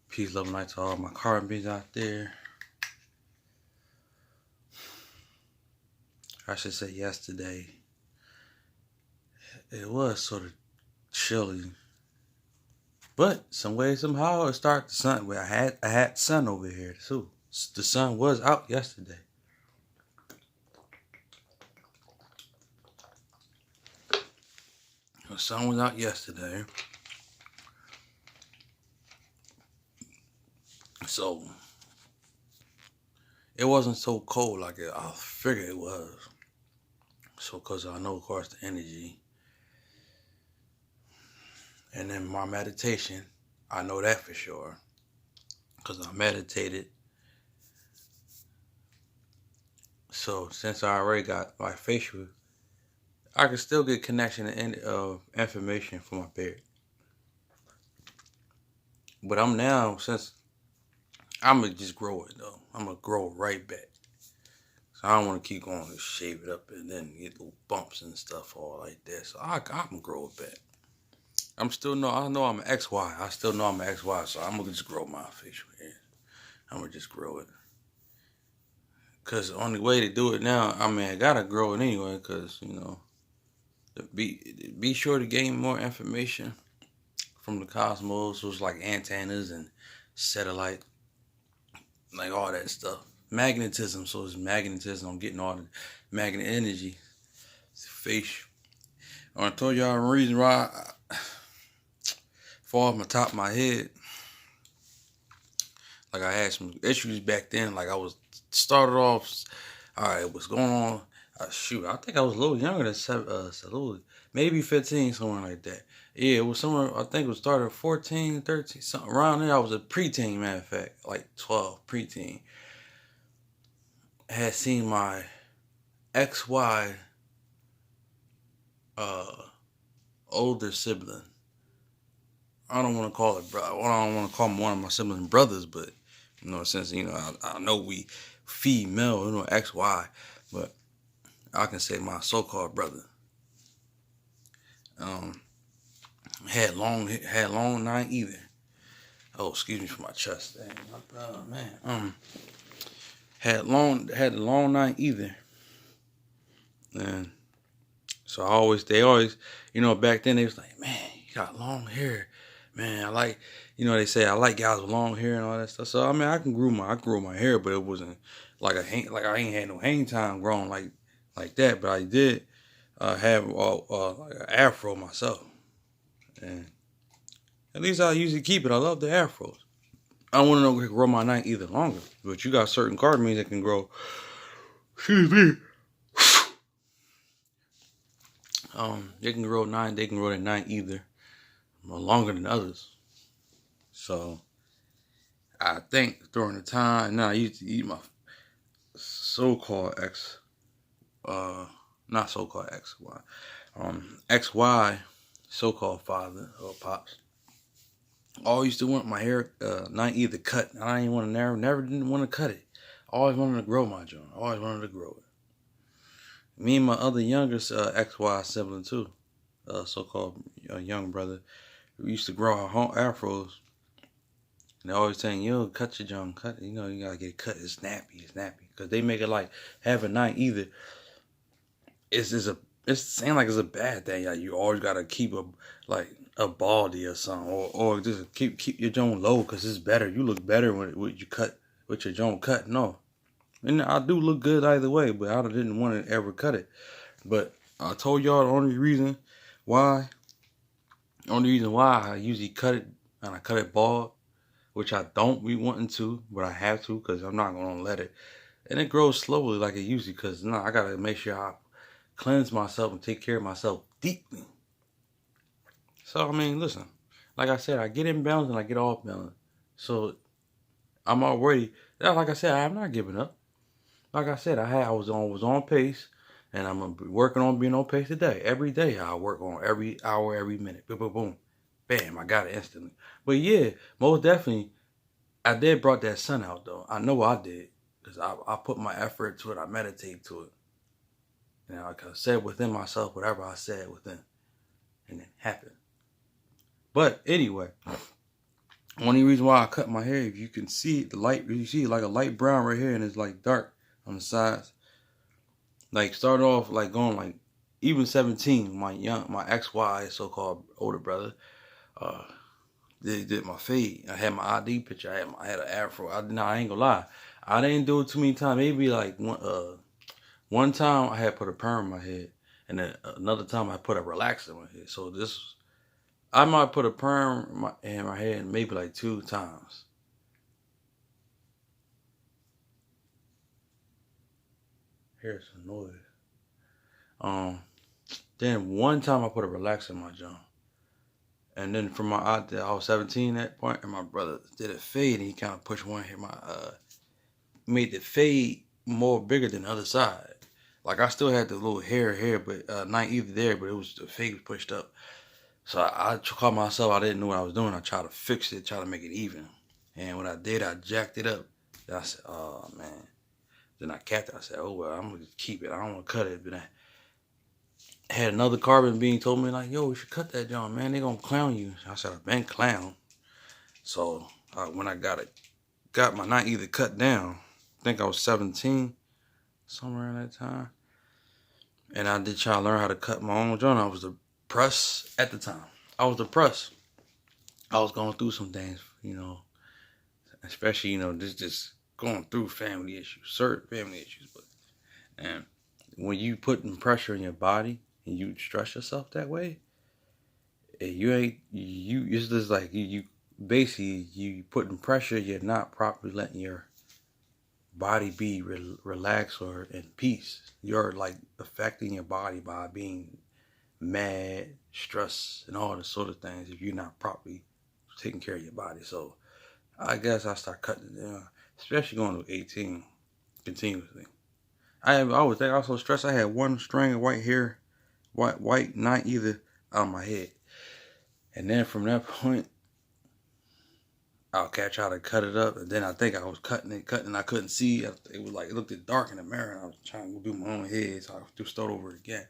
Peace, love, and light to all my carbon beans out there. I should say yesterday, it was sort of chilly. But some way, somehow, it started the sun. Well, I had sun over here too. The sun was out yesterday. The sun was out yesterday. So it wasn't so cold like I figured it was. So, because I know, of course, the energy. And then my meditation, I know that for sure. Because I meditated. So, since I already got my facial, I can still get connection and information from my parent. But I'm now, since I'm going to just grow it, though. I'm going to grow it right back. So I don't want to keep going to shave it up and then get little bumps and stuff all like that. So I can grow it back. I know I'm an XY. I still know I'm an XY, so I'm going to just grow my facial hair. I'm going to just grow it. Because the only way to do it now, I got to grow it anyway because, be sure to gain more information from the cosmos. So it's like antennas and satellite, like all that stuff. Magnetism, so it's magnetism. I'm getting all the magnet energy. It's face. I told y'all the reason why I fall off the top of my head. Like I had some issues back then. Like I was started off. All right, what's going on? Shoot, I think I was a little younger than maybe 15, somewhere like that. Yeah, it was somewhere. I think it was started 14, 13, something around there. I was a preteen, matter of fact, like 12, preteen. I had seen my XY older sibling. I don't want to call it brother. I don't want to call one of my siblings brothers, but since I know we female, XY, but I can say my so-called brother. Had long nine either. Oh, excuse me for my chest. Dang, man. Had the long nine either. And so they always, back then they was like, man, you got long hair. Man, I like, they say I like guys with long hair and all that stuff. So I grew my hair, but it wasn't like I ain't had no hang time growing like that. But I did have like an afro myself, and at least I usually keep it. I love the afros. I don't want to grow my night either longer, but you got certain cardamines that can grow. Excuse me. They can grow their nine either, longer than others. So I think during the time now I used to eat my so-called not so-called XY, XY so-called father or pops. Always used to want my hair not either cut. I didn't want to never didn't want to cut it. Always wanted to grow my joint. Always wanted to grow it. Me and my other youngest XY sibling too, so-called young brother, we used to grow our own afros. And they always saying, yo, cut your joint, cut it. You gotta get it cut. It's snappy. Because they make it like having nine either. It seems like it's a bad thing. Like you always gotta keep a baldy or something, or just keep your joint low because it's better. You look better when you cut with your joint cut. No, and I do look good either way, but I didn't want to ever cut it. But I told y'all the only reason why I usually cut it and I cut it bald, which I don't be wanting to, but I have to because I'm not gonna let it. And it grows slowly like it usually because I gotta make sure I cleanse myself and take care of myself deeply. So listen, like I said, I get in balance and I get off balance. So I'm already, like I said, I'm not giving up. Like I said, I was on pace, and I'm gonna be working on being on pace today. Every day I work on every hour, every minute. Boom, boom, boom, bam! I got it instantly. But yeah, most definitely, I did brought that sun out though. I know I did because I put my effort to it. I meditate to it. Like I said within myself, whatever I said within, and it happened. But anyway, One of the reasons why I cut my hair, if you can see the light, you see like a light brown right here, and it's like dark on the sides. Like started off like going like even 17. My XY so-called older brother, they did my fade. I had my ID picture. I had an afro. I ain't gonna lie. I didn't do it too many times. Maybe like one time I had put a perm in my head, and then another time I put a relaxer in my head. So I might put a perm in my head maybe like 2 times. Here's some noise. Then one time I put a relaxer in my jaw. And then from my out there, I was 17 at that point, and my brother did a fade, and he kind of pushed one here. Made the fade more bigger than the other side. Like I still had the little hair here, but not either there, but it was the fade was pushed up. So I caught myself. I didn't know what I was doing. I tried to fix it, try to make it even. And when I did, I jacked it up. Then I said, "Oh man." Then I capped it. I said, "Oh well, I'm gonna just keep it. I don't want to cut it." But I had another carbon being told me like, "Yo, we should cut that John, man. They gonna clown you." I said, "I've been clown." So when I got my not either cut down. I think I was 17, somewhere around that time. And I did try to learn how to cut my own joint. I was depressed at the time. I was depressed. I was going through some things, especially, just going through family issues, certain family issues. And when you putting pressure in your body and you stress yourself that way, it's just like you basically you putting pressure, you're not properly letting your body be relaxed or in peace. You're like affecting your body by being mad, stressed, and all the sort of things if you're not properly taking care of your body. So I guess I start cutting it down, especially going to 18 continuously. I was also stressed. I had one string of white hair, white not either out of my head, and then from that point, I'll catch how to cut it up, and then I think I was cutting, I couldn't see. It was like it looked dark in the mirror, and I was trying to do my own head, so I just start over again.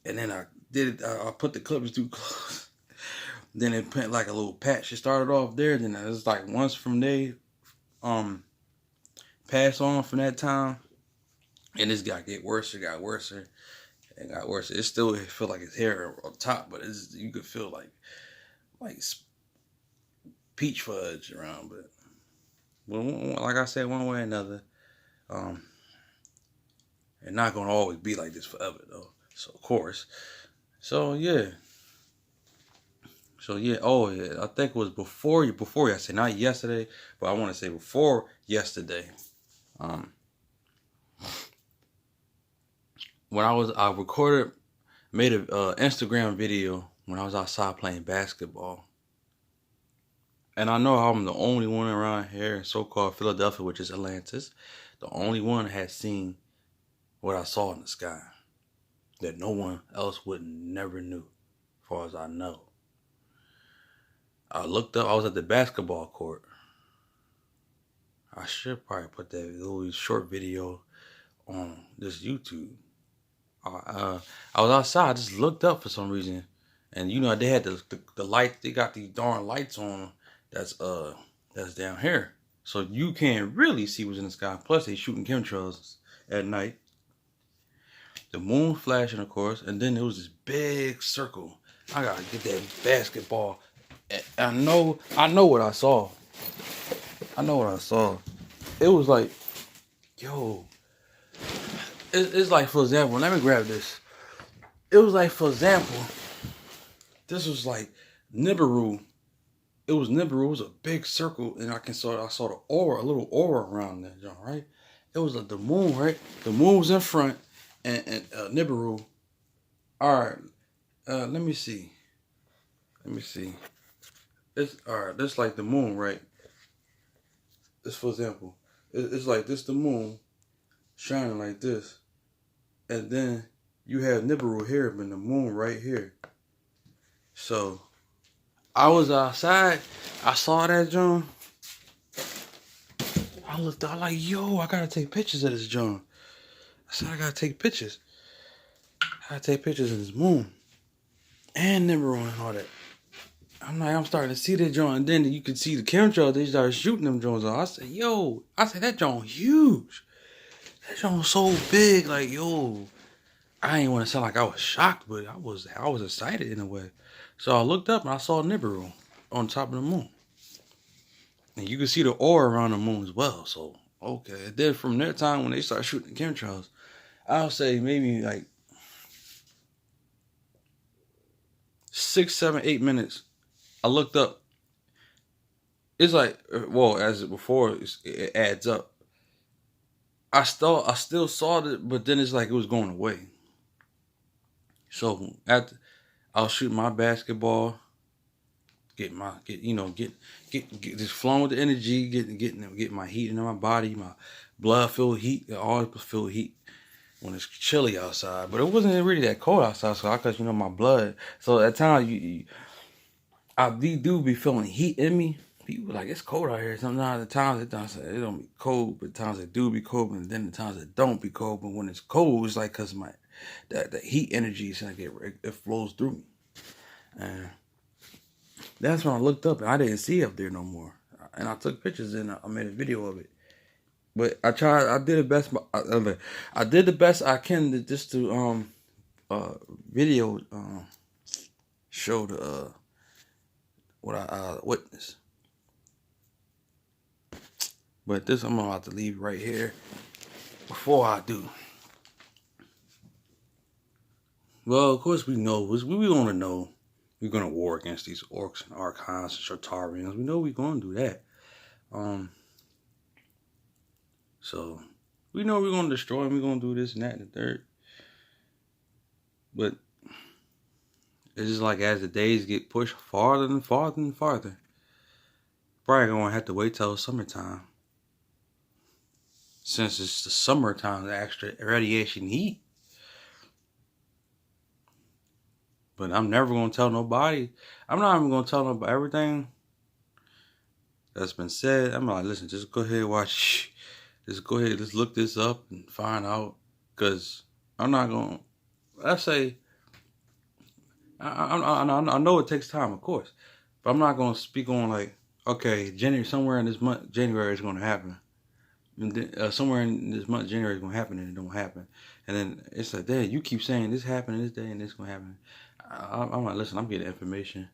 And then I did it. I put the clippers too close. Then it put like a little patch. It started off there. Then it was like once from there, pass on from that time, and this got get worse. It got worse. It got worse. It still feel like it's hair on top, but you could feel like peach fudge around. But like I said, one way or another, it's not gonna always be like this forever though. So of course, so yeah. Oh yeah, I think it was before yesterday, not yesterday, but I want to say before yesterday. When I made an Instagram video when I was outside playing basketball. And I know I'm the only one around here in so-called Philadelphia, which is Atlantis, the only one that has seen what I saw in the sky that no one else would never knew, as far as I know. I looked up, I was at the basketball court. I should probably put that little short video on this YouTube. I was outside, I just looked up for some reason. And they had the light, they got these darn lights on that's down here. So you can't really see what's in the sky. Plus they shooting chemtrails at night. The moon flashing, of course, and then there was this big circle. I gotta get that basketball. I know what I saw. It was like, yo, it's like, for example, let me grab this. It was like, for example, this was like Nibiru. It was Nibiru. It was a big circle, and I saw the aura, a little aura around that, John. Right? It was like the moon, right? The moon was in front, and Nibiru. All right, let me see. It's all right. This like the moon, right? This, for example, it's like this the moon shining like this, and then you have Nibiru here, but the moon right here. So I was outside. I saw that John. I looked out like, yo, I gotta take pictures of this John. I said I gotta take pictures. I gotta take pictures of this moon and Nibiru and all that. I'm starting to see that joint, and then you could see the chemtrails. They started shooting them joints off. I said, yo, that joint huge. That joint so big, like, yo. I ain't want to sound like I was shocked, but I was excited in a way. So I looked up and I saw Nibiru on top of the moon, and you could see the aura around the moon as well. So okay, then from that time when they started shooting chemtrails, I'll say maybe like 6, 7, 8 minutes. I looked up. It's like, well, as before, it adds up. I still saw it, but then it's like it was going away. So after I was shooting my basketball, get just flowing with the energy, get my heat into my body, my blood feel heat. I always feel heat when it's chilly outside, but it wasn't really that cold outside, so cause my blood. So at times I do be feeling heat in me. People like, it's cold out here. Sometimes at times it don't be cold, but at times it do be cold, and then the times it don't be cold. But when it's cold, it's like cause the heat energy is like it flows through me, and that's when I looked up and I didn't see up there no more. And I took pictures and I made a video of it. But I did the best. I did the best I can to video show the what I witnessed. But this I'm about to leave right here before I do. Well, of course we know. We want to know. We're going to war against these orcs and archons and Shartarians. We know we're going to do that. So we know we're going to destroy them. We're going to do this and that and the third. But it's just like as the days get pushed farther and farther and farther, probably going to have to wait till summertime. Since it's the summertime, the extra radiation heat. But I'm never going to tell nobody. I'm not even going to tell nobody everything that's been said. I'm like, listen, just go ahead and watch. Just go ahead, just look this up and find out. Because I'm not going to, let's say, I know it takes time, of course. But I'm not going to speak on like, okay, somewhere in this month, January is going to happen. And then, somewhere in this month, January is going to happen and it don't happen. And then it's like, Dad, you keep saying this happened this day and this going to happen. I'm like, listen, I'm getting information.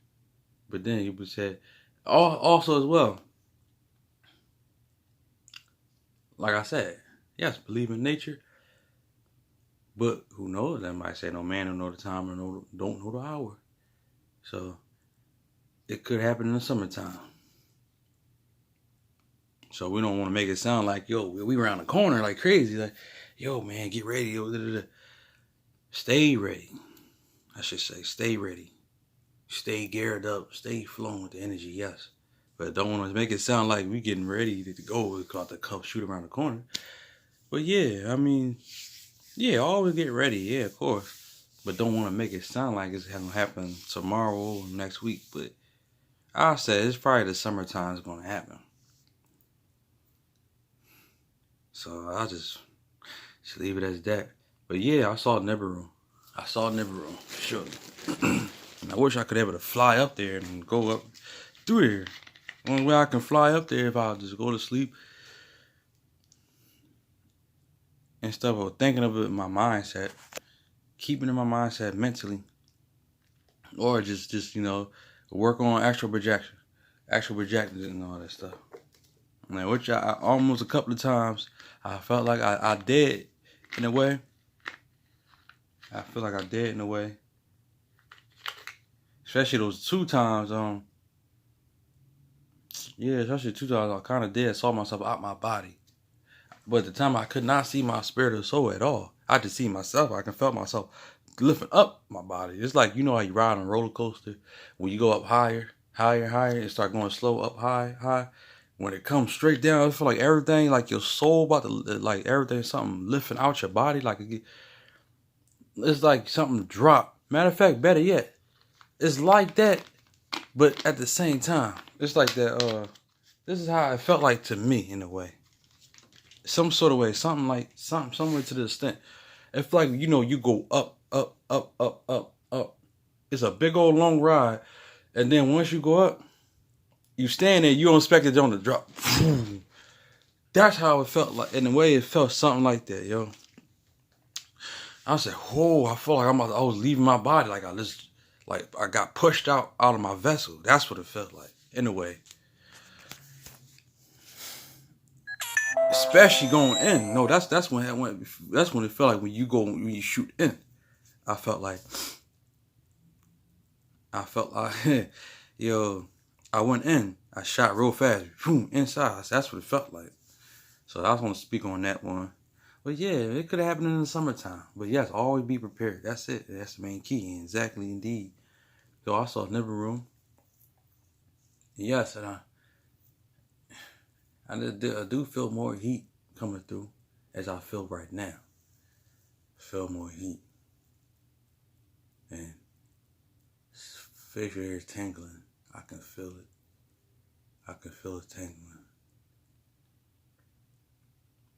But then you said, also as well, like I said, yes, believe in nature. But who knows? That might say no man don't know the time or don't know the hour. So it could happen in the summertime. So we don't want to make it sound like, yo, we around the corner like crazy. Like, yo, man, get ready. Yo, stay ready. I should say, stay ready. Stay geared up. Stay flowing with the energy, yes. But don't want to make it sound like we getting ready to go. We caught the cup, shoot around the corner. But yeah, I mean, yeah, always get ready. Yeah, of course. But don't want to make it sound like it's going to happen tomorrow or next week. But I said it's probably the summertime is going to happen. So I'll just leave it as that. But yeah, I saw Nibiru. Sure. I wish I could be able to fly up there and go up through there. Only way I can fly up there if I just go to sleep instead of thinking of it in my mindset, keeping it in my mindset mentally, or just work on actual projections and all that stuff. Now, which I almost a couple of times I felt like I did in a way. I feel like I did in a way. Especially those 2 times, especially 2 times I kind of did, saw myself out my body. But at the time I could not see my spirit or soul at all. I could see myself. I can feel myself lifting up my body. It's like, you know how you ride on a roller coaster? When you go up higher, and start going slow, up high. When it comes straight down, I feel like everything, like your soul about to, like everything, something lifting out your body. Like it's like something dropped. Matter of fact, better yet, it's like that, but at the same time, it's like that. This is how it felt like to me in a way. Some sort of way, somewhere to the extent. It's like, you go up. It's a big old long ride. And then once you go up, you stand there, you don't expect it on to drop. That's how it felt like. In a way, it felt something like that, yo. I said, whoa, I felt like I was leaving my body. Like I got pushed out of my vessel. That's what it felt like, in a way. Especially going in. No, that's when it felt like when you shoot in. I felt like, yo, I went in. I shot real fast. Boom, inside. That's what it felt like. So I was going to speak on that one. But yeah, it could have happened in the summertime. But yes, always be prepared. That's it. That's the main key. Exactly, indeed. So I saw Nibiru. Yes, and I do feel more heat coming through as I feel right now. Feel more heat. And facial hair is tingling. I can feel it. I can feel it tingling.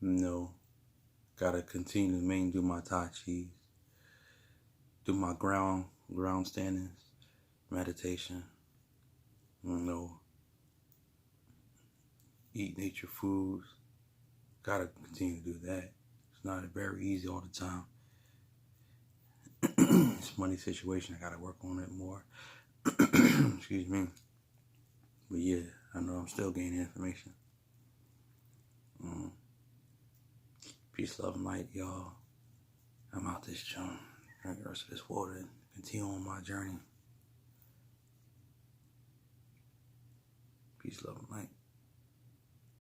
No. Gotta continue to do my Tai Chi. Do my ground standings. Meditation. No. Eat nature foods. Gotta continue to do that. It's not very easy all the time. It's a money situation. I gotta work on it more. Excuse me. But yeah, I know I'm still gaining information. Peace, love, and light, y'all. I'm out this jump. Drink the rest of this water and continue on my journey. Peace, love, and light.